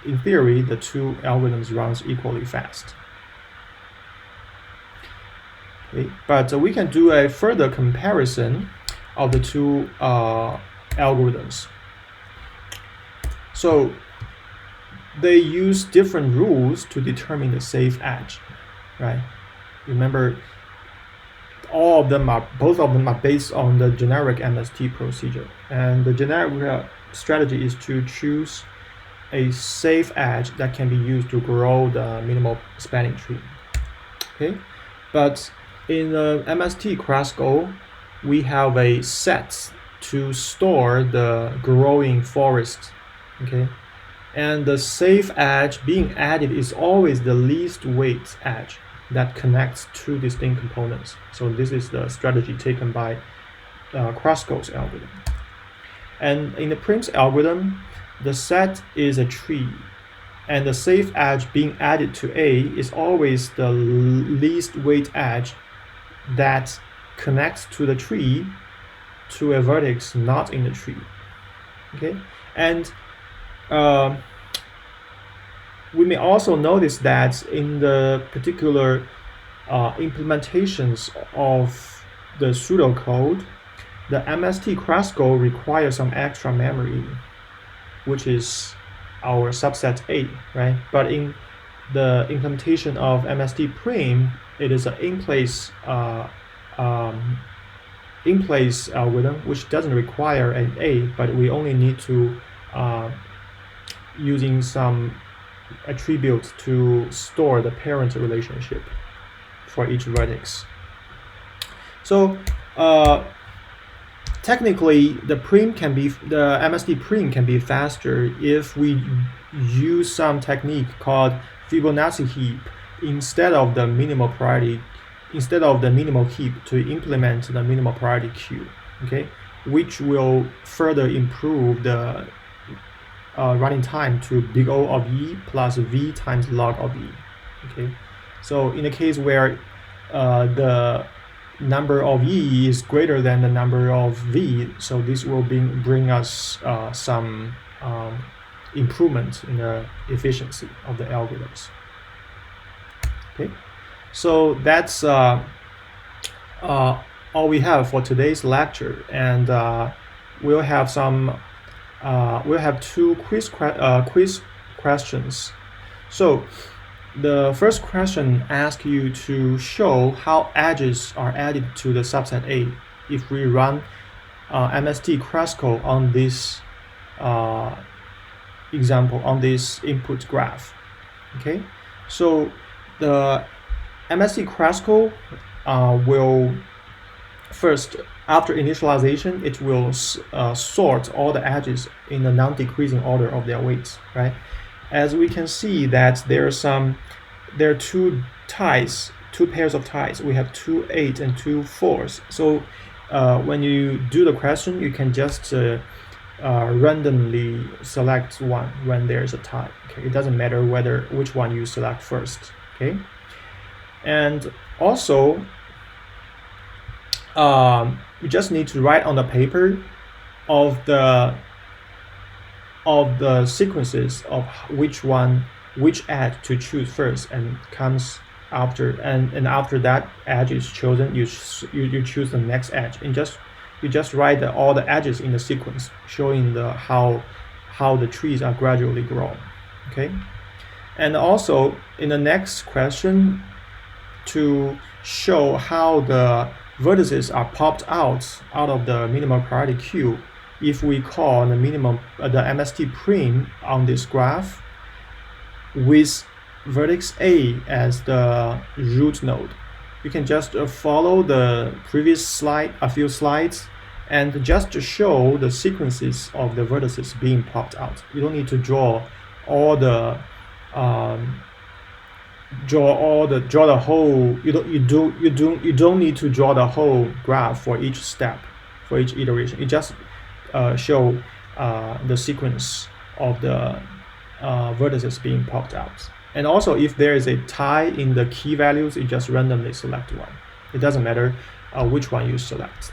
in theory, the two algorithms runs equally fast. Okay, but we can do a further comparison of the two algorithms. So they use different rules to determine the safe edge, right? Remember, both of them are based on the generic MST procedure, and the generic strategy is to choose a safe edge that can be used to grow the minimal spanning tree. Okay, but in the MST-KRUSKAL, we have a set to store the growing forest. Okay, and the safe edge being added is always the least weight edge that connects two distinct components. So this is the strategy taken by Kruskal's algorithm. And in the Prim's algorithm, the set is a tree, and the safe edge being added to A is always the least weight edge that connects to the tree to a vertex not in the tree. Okay, and we may also notice that in the particular implementations of the pseudocode, the MST-KRUSKAL requires some extra memory, which is our subset A, right? But in the implementation of MST-PRIM, it is an in-place algorithm which doesn't require an A, but we only need to using some attributes to store the parent relationship for each vertex. So technically, the MST-PRIM can be faster if we use some technique called Fibonacci heap instead of the minimal heap to implement the minimal priority queue. Okay, which will further improve the running time to big O of E plus V times log of E. Okay, so in a case where the number of E is greater than the number of V, so this will bring us some improvement in the efficiency of the algorithms. Okay, so that's all we have for today's lecture, and we'll have two quiz questions. So the first question asks you to show how edges are added to the subset A if we run MST-KRUSKAL on this example, on this input graph. Okay, so the MST-KRUSKAL will first, after initialization, it will sort all the edges in a non-decreasing order of their weights, right? As we can see that there are two pairs of ties. We have 2 8s and 2 4s. So when you do the question, you can just randomly select one when there's a tie. Okay, it doesn't matter which one you select first. Okay, and also you just need to write on the paper of the sequences of which edge to choose first and comes after, and after that edge is chosen, you choose the next edge, and you just write all the edges in the sequence, showing how the trees are gradually grown. Okay, and also in the next question, to show how the vertices are popped out of the minimal priority queue if we call the MST-PRIM on this graph with vertex A as the root node. You can just follow the previous slide, a few slides, and just show the sequences of the vertices being popped out. You don't need to draw the whole. You don't need to draw the whole graph for each step, for each iteration. You just show the sequence of the vertices being popped out. And also, if there is a tie in the key values, you just randomly select one. It doesn't matter which one you select.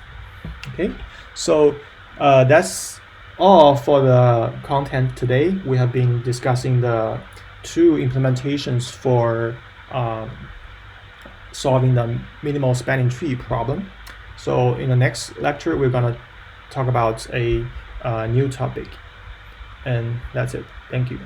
Okay, so that's all for the content today. We have been discussing the two implementations for solving the minimal spanning tree problem. So in the next lecture, we're going to talk about a new topic. And that's it. Thank you.